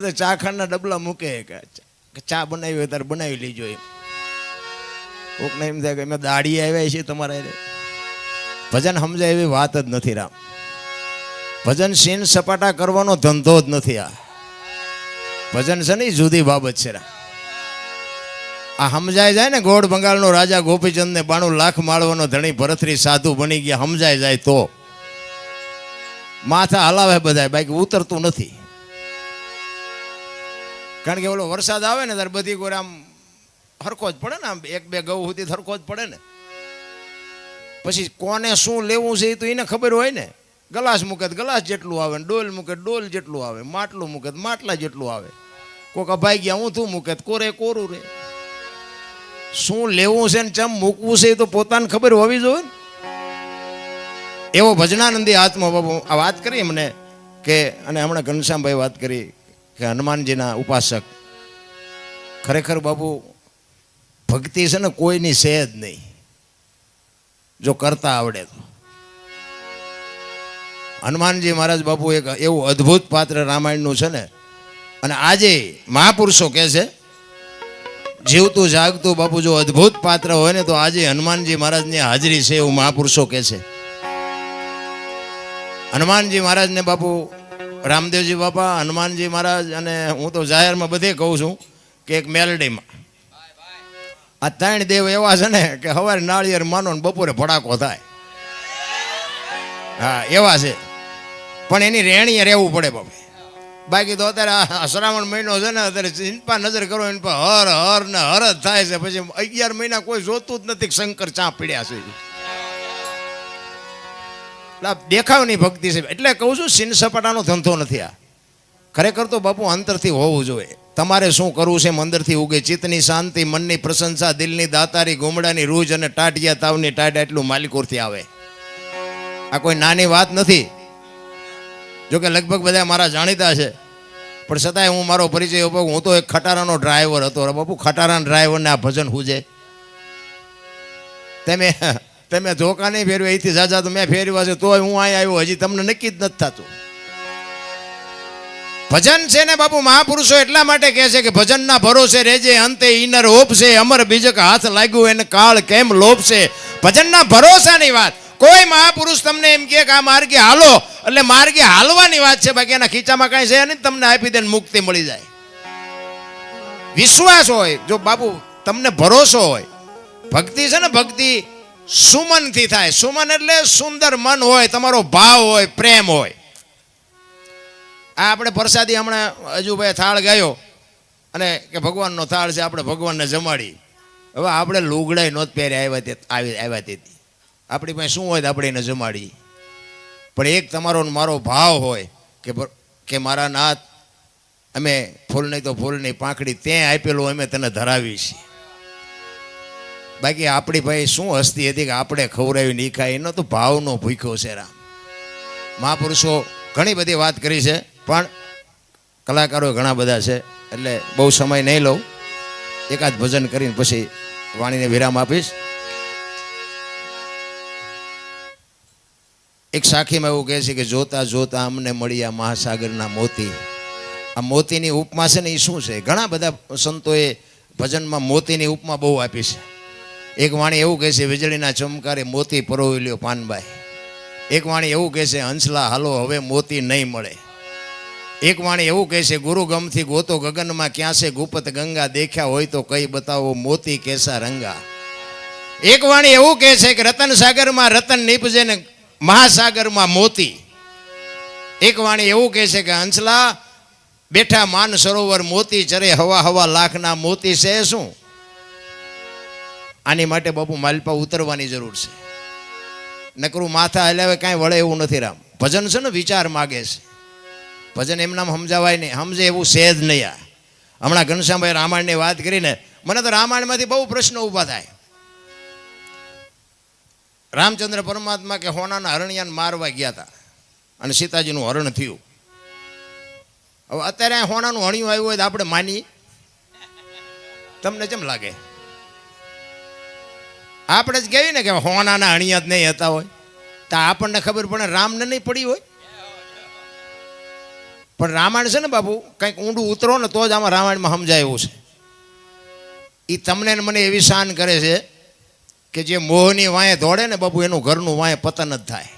તો ચા ખાંડના ડબલા મૂકે કે ચા બનાવી હોય ત્યારે બનાવી લેજો એમ. કોકને એમ થાય કે અમે દાડી આવ્યા છીએ તમારે. ભજન સમજાય એવી વાત જ નથી રામ. ભજન સીન સપાટા કરવાનો ધંધો જ નથી. આ ભજન છે ને જુદી બાબત છે રામ. આ સમજાય જાય ને ગોળ બંગાળનો રાજા ગોપીચંદ ને 92 લાખ માળવાનો ધણી ભરતરી સાધુ બની ગયા, સમજાય જાય તો માથા હલાવે બધા, બાકી ઉતરતું નથી. કારણ કે ઓલો વરસાદ આવે ને ત્યારે બધી કોઈ આમ હરખો જ પડે ને, આમ 1-2 ગૌ સુધી હરખો જ પડે ને. પછી કોને શું લેવું છે એ તો એને ખબર હોય ને. ગલાસ મૂકે ગલાસ જેટલું આવે, ડોલ મૂકે ડોલ જેટલું આવે, માટલું મૂકે માટલા જેટલું આવે. કોક અભાઈ ગયા ઊંધું મૂકે કોરે કોરું રે. શું લેવું છે ને ચમ મૂકવું છે એ તો પોતાને ખબર હોવી જોઈએ ને. એવો ભજનાનંદી આત્મા બાબુ આ વાત કરી મને કે, અને હમણાં ઘનશ્યામભાઈ વાત કરી કે હનુમાનજીના ઉપાસક. ખરેખર બાબુ ભક્તિ છે ને કોઈની છે જ નહીં, જો કરતા આવડે તો. હનુમાનજી મહારાજ બાપુ એક એવું અદ્ભુત પાત્ર રામાયણનું છે ને. અને આજે મહાપુરુષો કહે છે જીવતું જાગતું બાપુ જો અદ્ભુત પાત્ર હોય ને તો આજે હનુમાનજી મહારાજની હાજરી છે એવું મહાપુરુષો કહે છે. હનુમાનજી મહારાજને બાપુ રામદેવજી બાપા, હનુમાનજી મહારાજ, અને હું તો જાહેરમાં બધે કહું છું કે એક મેલડીમાં આ 3 દેવ એવા છે ને કે સવારે નાળિયેર માનો ને બપોરે ભડાકો થાય. હા એવા છે, પણ એની રેણીએ રહેવું પડે બાપા. બાકી તો અત્યારે શ્રાવણ મહિનો છે ને, અત્યારે ઇનપા નજર કરો ઇનપા હર હર ને હર જ થાય છે. પછી 11 મહિના કોઈ જોતું જ નથી. શંકર ચા પીડ્યા છે. દેખાવની ભક્તિ છે. એટલે કહું છું સીન સપાટાનો ધંધો નથી આ. ખરેખર તો બાપુ અંતરથી હોવું જોઈએ. તમારે શું કરવું છે અંદરથી ઉગે. ચિત્તની શાંતિ, મનની પ્રશંસા, દિલની દાતારી, ગુમડાની રૂજ અને ટાટિયા તાવની ટાટ એટલું માલિકોરથી આવે. આ કોઈ નાની વાત નથી. જોકે લગભગ બધા મારા જાણીતા છે, પણ છતાંય હું મારો પરિચય આપું. હું તો એક ખટારાનો ડ્રાઈવર હતો બાપુ. ખટારાના ડ્રાઈવરને આ ભજન હુજે. તમે ધોકા નહીં ફેરવે અહીંથી જાજા તો મેં ફેરવા છે તોય હું અહીં આવ્યો. હજી તમને નક્કી જ નથી થતું. ભજન છે ને બાપુ મહાપુરુષો એટલા માટે કહે છે કે ભજનના ભરોસે રહેજે, અંતે ઈનર હોપશે, અમર બીજક હાથ લાગ્યું એને કાળ કેમ લોપશે. ભજનના ભરોસાની વાત. કોઈ મહાપુરુષ તમને એમ કે આ માર્ગે હાલો એટલે માર્ગે હાલવાની વાત છે, બાકી એના ખીચામાં કાંઈ છે નહીં. તમને આપી દે મુક્તિ મળી જાય. વિશ્વાસ હોય જો બાપુ, તમને ભરોસો હોય. ભક્તિ છે ને ભક્તિ સુમનથી થાય. સુમન એટલે સુંદર મન હોય, તમારો ભાવ હોય, પ્રેમ હોય. આ આપણે પ્રસાદી હમણાં હજુભાઈ થાળ ગાયો અને કે ભગવાનનો થાળ છે, આપણે ભગવાનને જમાડી. હવે આપણે લુગડાઈ નોત પહેર્યા આવ્યા તેથી આપણી પાસે શું હોય તો આપણે એને જમાડી. પણ એક તમારો મારો ભાવ હોય કે મારા નાથ અમે ફૂલ નહીં તો ફૂલની પાંખડી ત્યાં આપેલું અમે તને ધરાવી છીએ. બાકી આપણી ભાઈ શું હસ્તી હતી કે આપણે ખવડાવી નહીં ખાય. એનો તો ભાવનો ભૂખ્યો છે રામ. મહાપુરુષો ઘણી બધી વાત કરી છે, પણ કલાકારો ઘણા બધા છે, એટલે બહુ સમય નહીં લઉં. એકાદ ભજન કરીને પછી વાણીને વિરામ આપીશ. એક સાખીમાં એવું કહે છે કે જોતા જોતા અમને મળ્યા મહાસાગરના મોતી. આ મોતીની ઉપમા છે ને એ શું છે? ઘણા બધા સંતોએ ભજનમાં મોતીની ઉપમા બહુ આપી છે. એક વાણી એવું કહે છે વીજળીના ચમકારે મોતી પરોવી લ્યો પાનબાઈ. એક વાણી એવું કહે છે હંસલા હાલો હવે મોતી નહીં મળે. એક વાણી એવું કહે છે ગુરુ ગમથી ગોતો ગગનમાં ક્યાં છે ગુપત ગંગા, દેખ્યા હોય તો કઈ બતાવો મોતી કેસા રંગા. એક વાણી એવું કહે છે કે રતન સાગરમાં રતન નીપજે ને મહાસાગરમાં મોતી. એક વાણી એવું કહે છે કે હંસલા બેઠા માન સરોવર મોતી ચરે હવા હવા લાખના મોતી છે શું. આની માટે બાપુ માલપા ઉતરવાની જરૂર છે. નકરું માથા હલાવે કાંઈ વળે એવું નથી રામ. ભજન છે ને વિચાર માગે છે. ભજન એમ નામ સમજાવાય નહીં, સમજે એવું છે જ નહીં. આ હમણાં ઘનશ્યામભાઈ રામાયણની વાત કરીને મને તો રામાયણમાંથી બહુ પ્રશ્નો ઊભા થાય. રામચંદ્ર પરમાત્મા કે હોનાના હરણિયાને મારવા ગયા હતા અને સીતાજીનું હરણ થયું. હવે અત્યારે હોનાનું હણિયું આવ્યું હોય તો આપણે માની? તમને કેમ લાગે? આપણે જ કહીએ ને કે હોનાના હણિયા જ નહીં હતા હોય તો આપણને ખબર પડે, રામને નહીં પડી હોય. પણ રામાયણ છે ને બાપુ, કંઈક ઊંડું ઉતરો ને તો જ આમાં રામાયણમાં સમજાય એવું છે. એ તમને ને મને એવી શાન કરે છે કે જે મોહની વાંહે દોડે ને બાપુ, એનું ઘરનું વાંહે પતન જ થાય.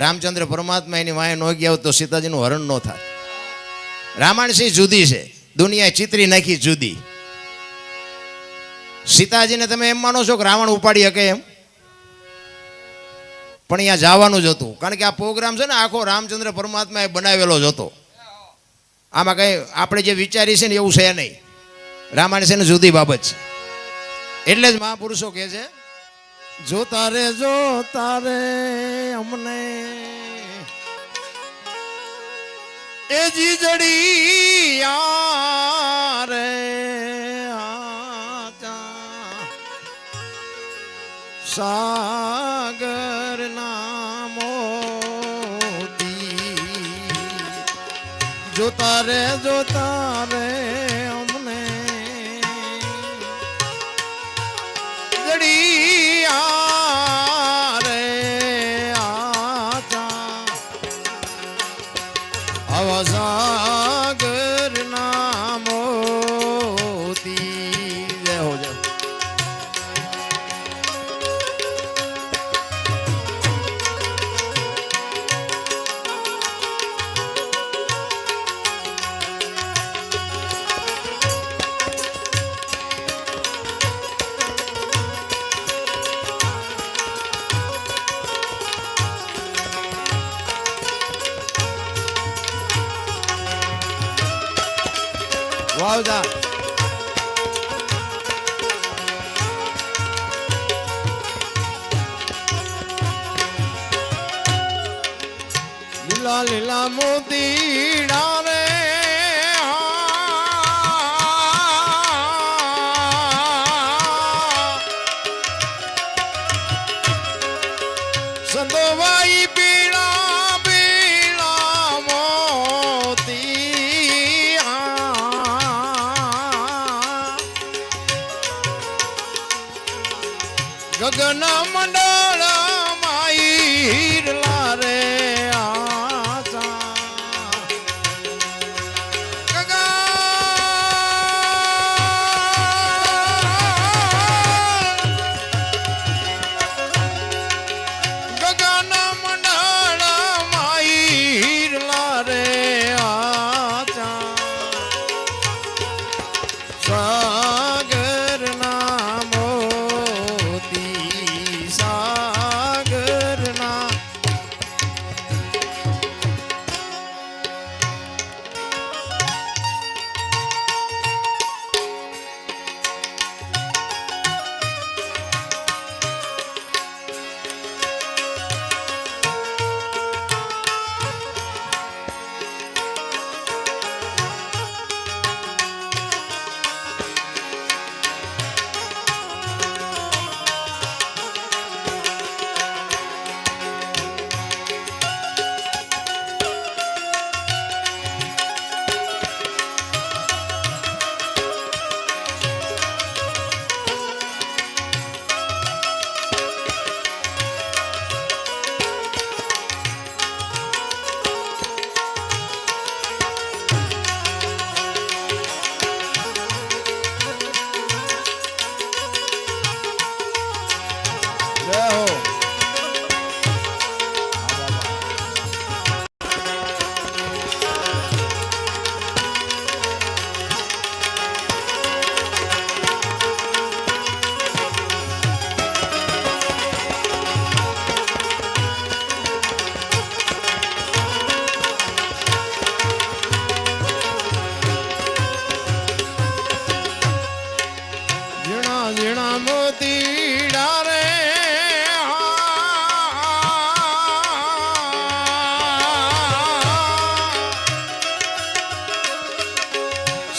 રામચંદ્ર પરમાત્મા એની વાંહે ન ગયા હોત તો સીતાજીનું હરણ ન થાય. રામાયણ છે જુદી છે, દુનિયાએ ચિત્રી નાખી જુદી. સીતાજીને તમે એમ માનો છો કે રાવણ ઉપાડી શકે એમ? પણ અહીંયા જવાનું જ હતું, કારણ કે આ પ્રોગ્રામ છે ને આખો રામચંદ્ર પરમાત્માએ બનાવેલો જ હતો. આમાં કંઈ આપણે જે વિચારી છે ને એવું છે નહીં. રામાયણ છે ને જુદી બાબત છે. એટલે જ મહાપુરુષો કહે છે, જોતા રે અમને એ જીજડી રે સાગર ના મોતી. જોતા રે અમને જડિયા રે આવા સાગર ના મોતી. જય હો જય. વાવદા લીલા લીલા મોતીડા રે સંતોભાઈ પીળા પીળા મોતી. ગગન મંડળ માઈરલા રે સાગર ના મોતી. સાગર ના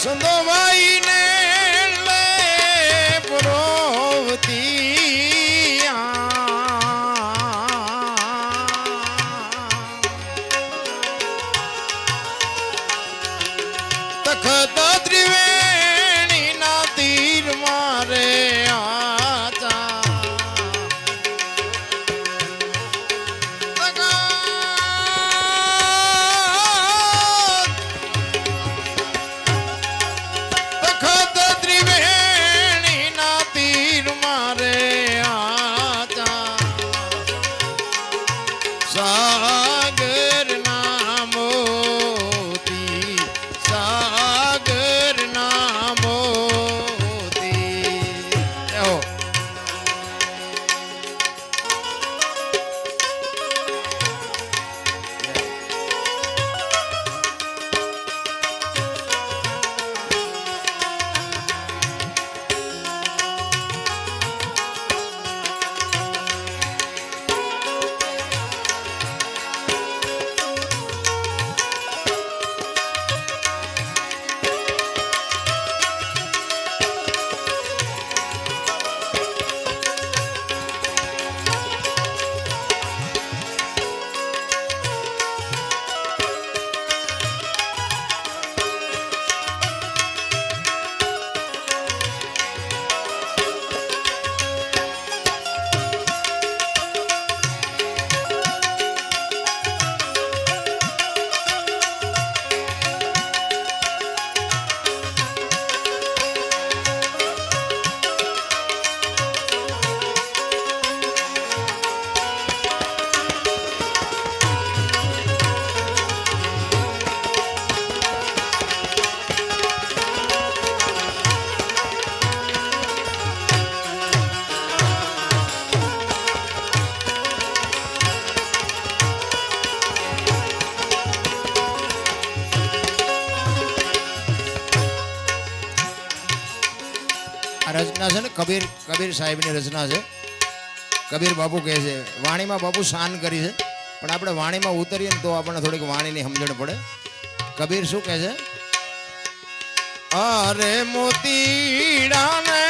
સંતોભાઈ ને લે પરોવતી તખત ત્રિવેણી ના તીર મારે આ રચના છે ને કબીર સાહેબની રચના છે. કબીર બાપુ કહે છે, વાણીમાં બાપુ શાન કરી છે, પણ આપણે વાણીમાં ઉતરીએ ને તો આપણને થોડીક વાણીની સમજણ પડે. કબીર શું કહે છે? અરે મોતીડાને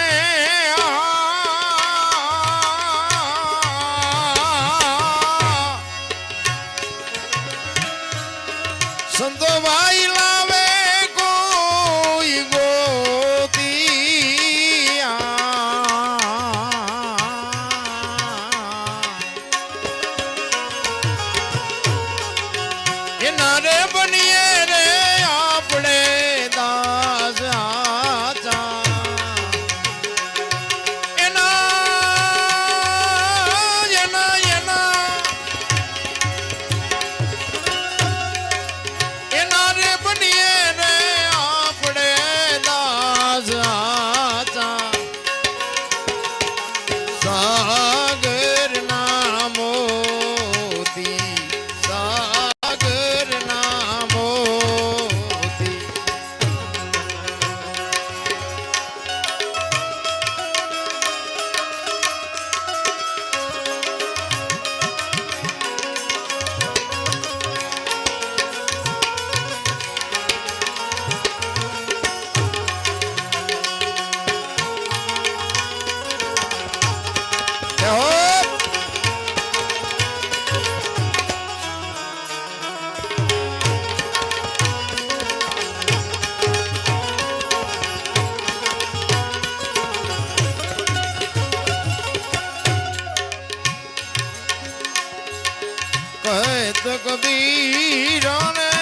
સંતો ભાઈ લાવે કોઈ ગોતિયા એના રે બનીએ રે આપણે દાસ આચા એના રે બનીએ રે આપણે દાસ આચા સાગર ના મોતી સાગર ના મોતી कहत कबीर ने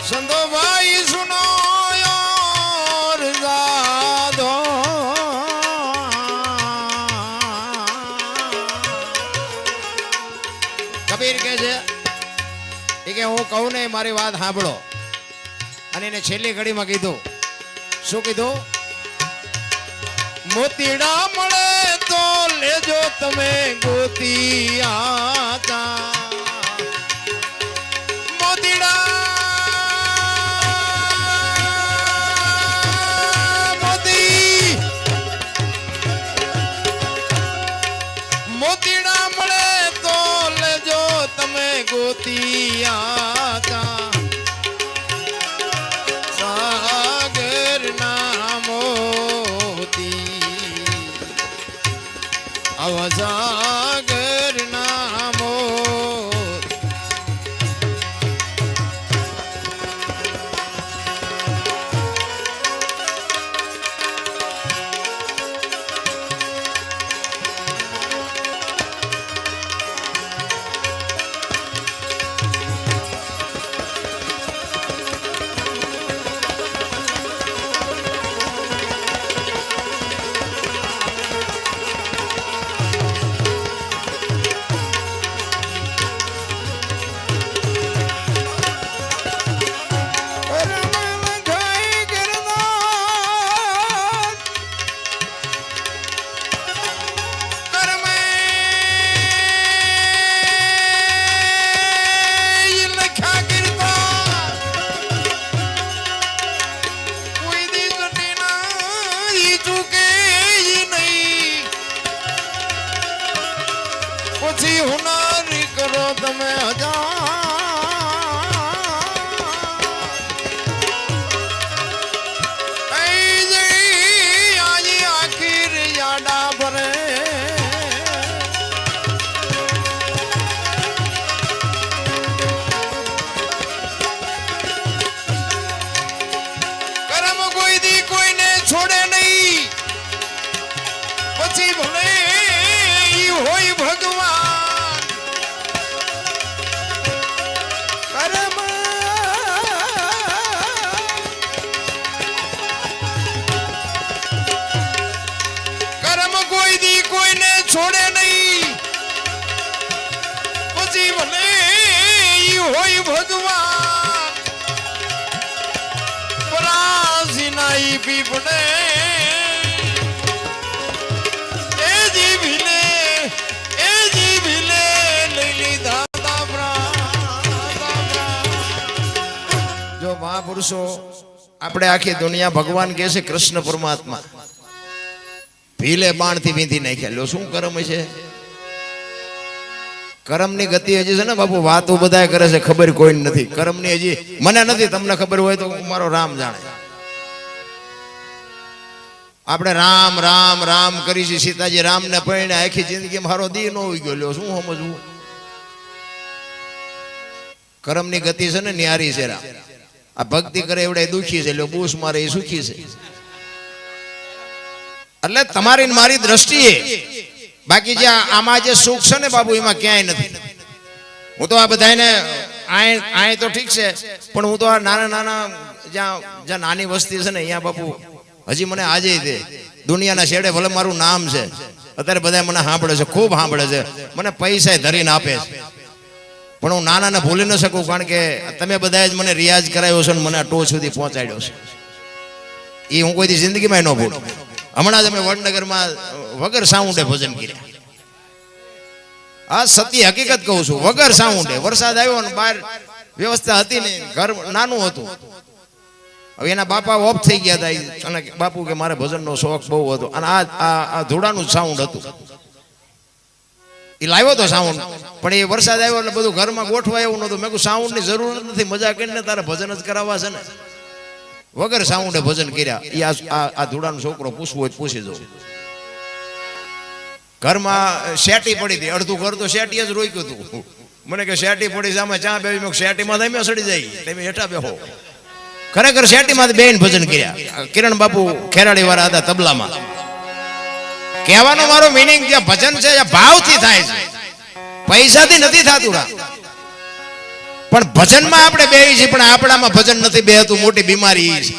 संतो भाई सुनो यार जादो કબીર કહે છે કે હું કહું ને મારી વાત સાંભળો. અને એને છેલ્લી ઘડીમાં કીધું, શું કીધું? મોતીડા મળે તો લેજો તમે ગોતિયા મોતીડા મોતીડા મળે તો લેજો તમે ગોતિયા સાગર ના મોતી આવા સાગર ના મોતી પછી હુનારી કરો તમે આખીર યાડા ભરે કરમ કોઈ દી કોઈને છોડે નહીં. પછી ભલે હોય ભગવાન કરમ કરમ કોઈ દી કોઈને છોડે નહીં. પછી ભલે હોય ભગવાન પરાસી નાઈ પીપડે એ જીભીને લઈ લીધા પ્રાણ મહાપુરુષો આપણે આખી દુનિયા ભગવાન કહે છે કૃષ્ણ પરમાત્મા ભીલે બાણથી વીંધી નાખ્યા. લો શું કર્મ છે? કર્મની ગતિ હજી છે ને બાપુ, વાતો બધા કરે છે, ખબર કોઈ નથી કર્મની. હજી મને નથી, તમને ખબર હોય તો મારો રામ જાણે. આપણે રામ રામ રામ કરી છે. સીતાજી રામને પરણે આખી જિંદગી મારો દી ન હોઈ ગયો. લ્યો શું સમજવું? કર્મની ગતિ છે ને ન્યારી છે. આ ભક્તિ કરે એવડે દુખી છે, લ્યો બૂસ મારે એ સુખી છે. એટલે તમારી મારી દ્રષ્ટિએ બાકી જે આમાં જે સુખ છે ને બાબુ એમાં ક્યાંય નથી. હું તો આ બધાને આય તો ઠીક છે, પણ હું તો આ નાના નાના જ્યાં નાની વસ્તી છે ને અહીંયા બાપુ હજી મને આજે દે દુનિયાના છેડે ભલે મારું નામ છે, અત્યારે બધા મને સાંભળે છે, ખૂબ સાંભળે છે, મને પૈસા ધરીને આપે છે, પણ હું નાનાને ભૂલી ન શકું. કારણ કે તમે બધાએ જ મને રિયાઝ કરાવ્યો છે ને મને આ ટોચ સુધી પહોંચાડ્યો છે. એ હું કોઈથી જિંદગીમાં ન ભૂલું. હમણાં જ અમે વડનગરમાં વગર સાઉન્ડે ભજન કર્યા. આ સત્ય હકીકત કહું છું, વગર સાઉન્ડે. વરસાદ આવ્યો ને બહાર વ્યવસ્થા હતી ને, ઘર નાનું હતું. હવે એના બાપા ઓફ થઈ ગયા હતા અને બાપુ કે મારે ભજનનો શોખ બહુ હતો અને આ ધોળાનું સાઉન્ડ હતું. એ લાવ્યો તો સાઉન્ડ, પણ એ વરસાદ આવ્યો એટલે બધું ઘરમાં ગોઠવા એવું નતું. મેં કહ્યું સાઉન્ડની જરૂર નથી, મજા કરીને તારે ભજન જ કરાવવા છે ને. વગર સાઉન્ડે ભજન કર્યા. એ આ ધોળાનો છોકરો પૂછવું હોય પૂછી દો. ઘરમાં શેટી પડી હતી, અડધું ઘર તો શેટી જ રોક્યું હતું. મને કે શેટી પડી છે, આમાં ચા બેસી. શેટીમાં તમે સડી જાય, તમે હેઠા બેહો. ખરેખર શેટીમાં બેન ભજન કર્યા. કિરણ બાપુ ખેરાડી વાળા હતા તબલામાં. કહેવાનો મારો મિનિંગ જે ભજન છે એ ભાવથી થાય છે, પૈસાથી નથી થતું. પણ ભજનમાં આપણે બેહી છીએ, પણ આપણામાં ભજન નથી બેહતું. મોટી બીમારી છે.